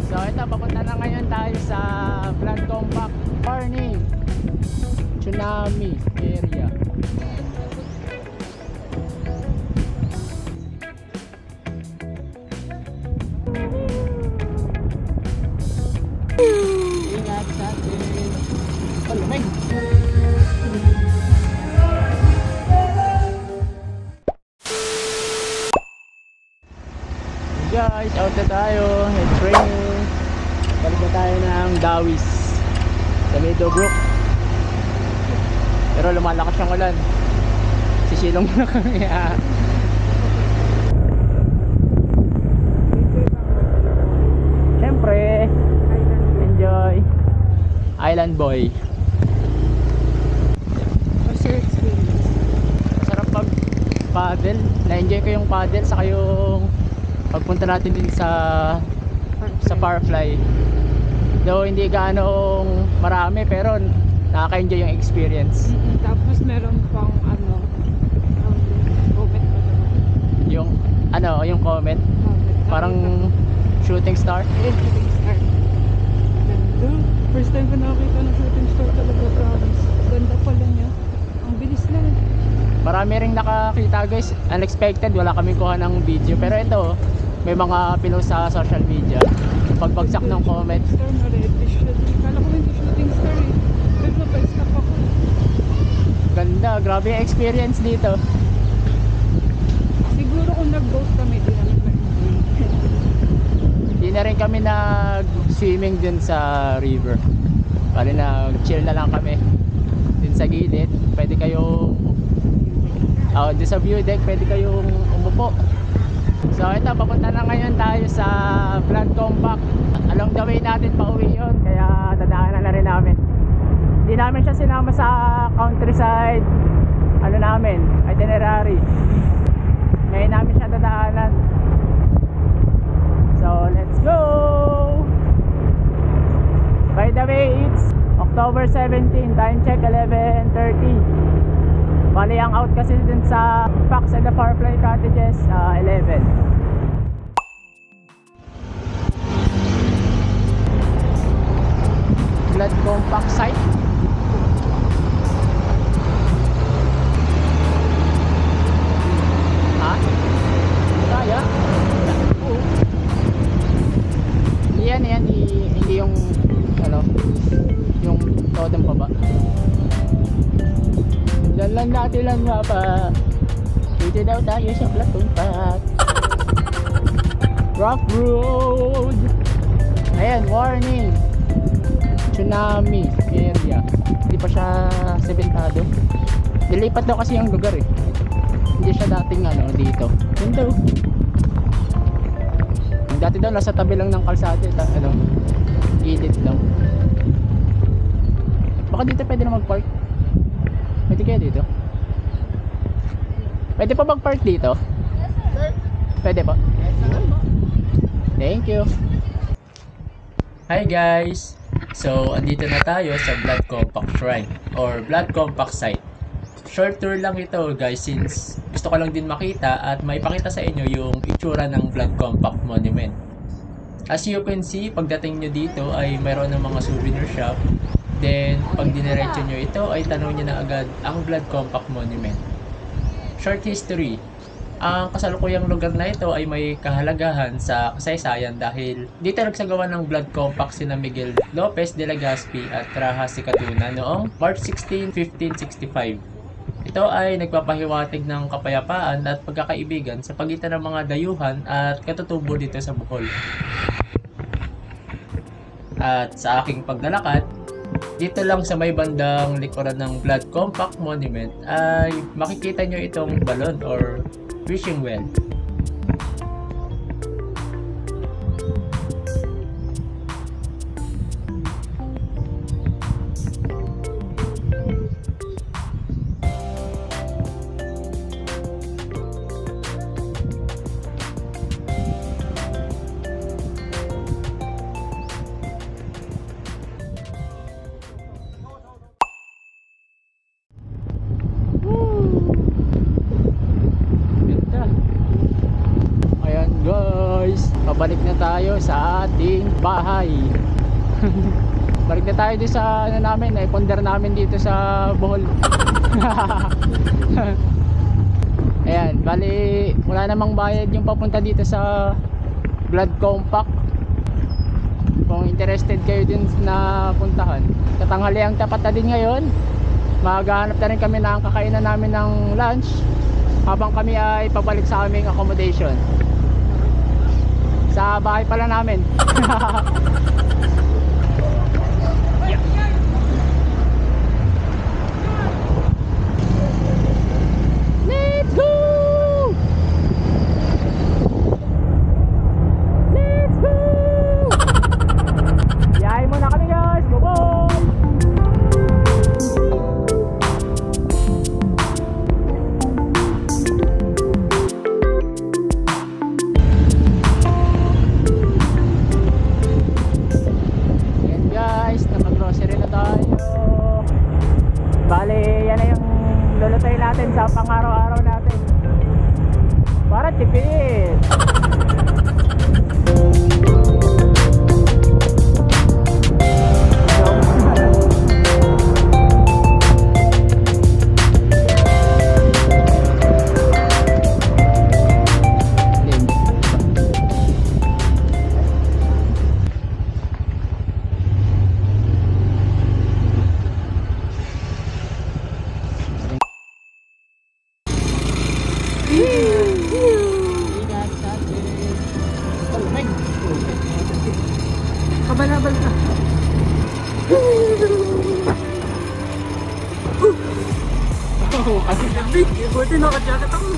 So ito, papunta na ngayon tayo sa Blood Compact Warning Tsunami area. Ingat sa atin. Palamig. Guys, out na tayo. It's raining. Balik na tayo ng Dawis sa Meadowbrook. Pero lumalakas yung ulan. Sisilong na kami. Siyempre, enjoy. Island boy. Masarap pag paddle. Na-enjoy ko yung paddle saka yung pagpunta natin din sa Firefly. Though hindi gaano marami pero nakaka-enjoy yung experience. Tapos meron pang comment pa naman. Yung comment. Parang shooting star. Shooting star. Ganda. First time ko nakakita ng shooting star talaga, promise. Ganda pala niya. Ang bilis lang. Marami ring nakakita guys. Unexpected, wala kami kuha ng video. Pero ito, may mga pinost sa social media. Pagbagsak ng comment. Star na red siya. Kala ko hindi shooting star eh. Pero napag-stop ako. Ganda, grabe yung experience dito. Siguro kung nag-boat kami, di namin ma-enjoy. Di na rin kami nag-swimming dun sa river. Bali nag-chill na lang kami dun sa gilid. Pwede kayong dun sa view deck, pwede kayong umupo. So ito, papunta na ngayon tayo sa Blood Compact. Along the way natin pauwi yun, kaya dadaanan na rin namin. Hindi namin siya sinama sa countryside namin, itinerary. Ngayon namin siya dadaanan. So let's go! By the way, it's October 17, time check 11:30. Bali ang out kasi dun sa Fox and the Firefly Cottages 11. Blood Compact site. Ha? Kaya? Oo. Yan, hindi yung yung totem pa ba? Dalan natin lang mapa. Dito daw tayo sa Blood Compact. Rough road. Ayan, warning. Tsunami area. Hindi pa siya sementado. Nilipat daw kasi yung lugar eh. Hindi siya dating dito. Yun daw. Dati daw nasa tabi lang ng kalsada. Gilid lang. Baka dito pwede na mag-park. Pwede kaya dito? Pwede pa mag-park dito? Pwede pa? Thank you. Hi guys! So, andito na tayo sa Blood Compact Shrine or Blood Compact Site. Short tour lang ito guys since gusto ko lang din makita at maipakita sa inyo yung itsura ng Blood Compact Monument. As you can see, pagdating nyo dito ay mayroon ng mga souvenir shop. Then, pag diniretso nyo ito ay tanong nyo na agad ang Blood Compact Monument. Short history. Ang kasalukuyang lugar na ito ay may kahalagahan sa kasaysayan dahil dito nagsagawa ng Blood Compact sina Miguel Lopez de Legazpi at Rajas y Catuna noong March 16, 1565. Ito ay nagpapahiwatig ng kapayapaan at pagkakaibigan sa pagitan ng mga dayuhan at katutubo dito sa Bohol. At sa aking paglalakad, dito lang sa may bandang likuran ng Blood Compact Monument ay makikita nyo itong balon or wishing well. Ganda. tayo sa ating bahay. Balik na tayo dito sa ano namin, ponder namin dito sa Bohol. Ayan, bali wala namang bayad yung papunta dito sa Blood Compact. Kung interested kayo din na puntahan, katanghaliang tapat na din ngayon. Maghahanap na rin kami ng kakainan namin ng lunch habang kami ay pabalik sa aming accommodation. Sa bahay pala namin. Let's go! Let's go! Yahay muna kami guys! Bye-bye! Lulutay natin sa pang-araw-araw natin para tipid. Kabalabal ka. Oh, kasi big. Buti naka-jacket ako.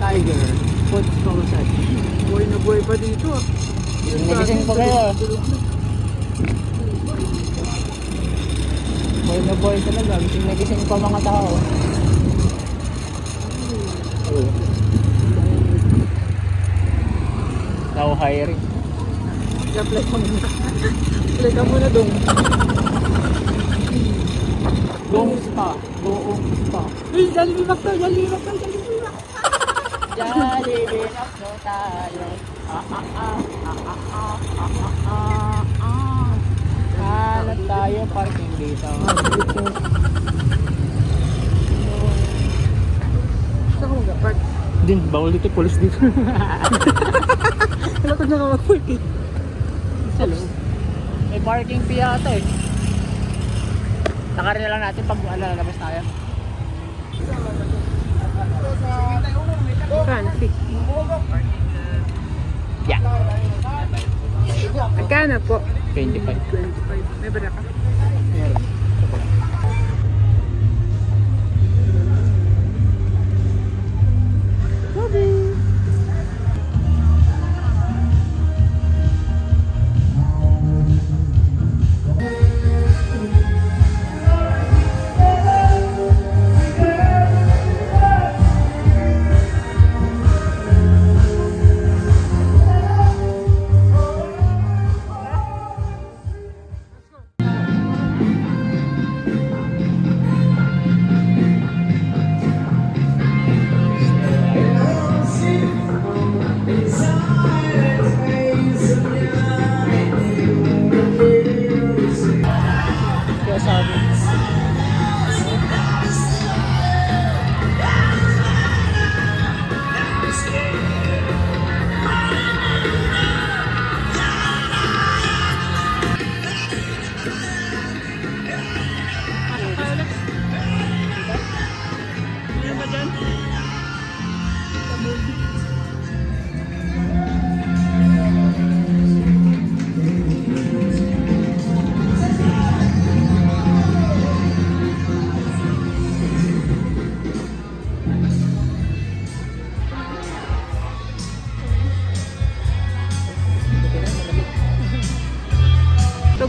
Tiger food massage. Buhay na buhay pa dito ah. Nagising pa kayo. Buhay na buhay talaga. Nagising pa mga tao. Now hiring. Apply mo muna. Apply ka muna dong. Gong spa. Goong spa. Uy, Jollibee Mac to. Jollibee Mac to. Jollibee Mac. Jollibee Mac to tayo. Hanap tayo parking dito. Gusto ko mag-park. Din, bawal dito. Police dito. Wala ko na mag-park eh. Sa loob. May parking fee ata eh. Takarin na lang natin pag lalabas tayo. Magkano? Yeah. Magkano po? 25. 25. May bala ka? Meron.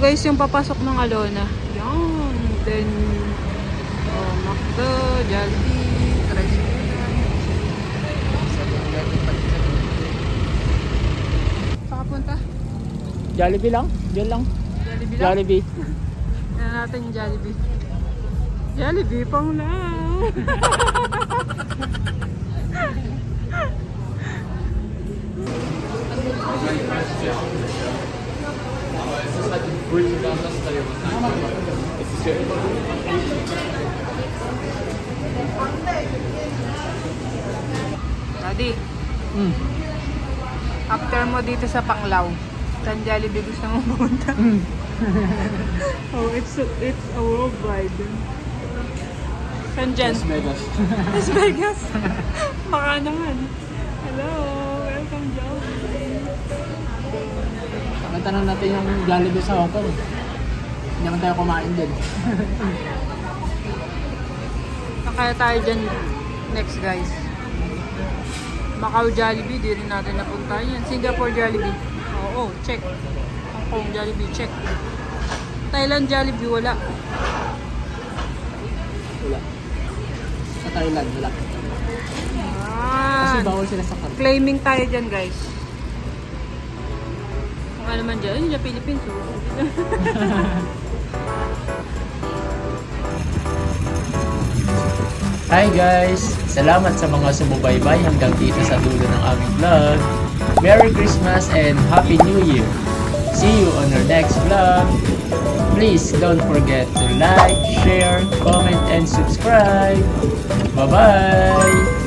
guys yung papasok ng Alona. Yan. Then, McDo, Jollibee, Tricycle. Saan punta? Jollibee lang? Diyan lang. Jollibee lang? Jollibee. Yan natin yung Jollibee. Jollibee pang lang. Daddy, after mo dito sa Panglao, saan Jollibee gusto mong pumunta? Oh, it's a worldwide. Saan dyan? Las Vegas. Las Vegas? Baka naman. Hello, welcome Jollibee. Tanong natin yung Jollibee sa Hong Kong. Hindi naman tayo kumain din. Kaya tayo dyan next guys. Macau Jollibee, di rin natin napunta yan. Singapore Jollibee. Oo, check. Hong Kong Jollibee, check. Thailand Jollibee, wala. Wala. Sa Thailand, wala. Kasi bawal sila sa kanto. Claiming tayo dyan guys. Kung ano man dyan, yun yung Philippines. Hi guys! Salamat sa mga sumubaybay hanggang dito sa dulo ng aming vlog. Merry Christmas and Happy New Year! See you on our next vlog! Please don't forget to like, share, comment, and subscribe! Bye-bye!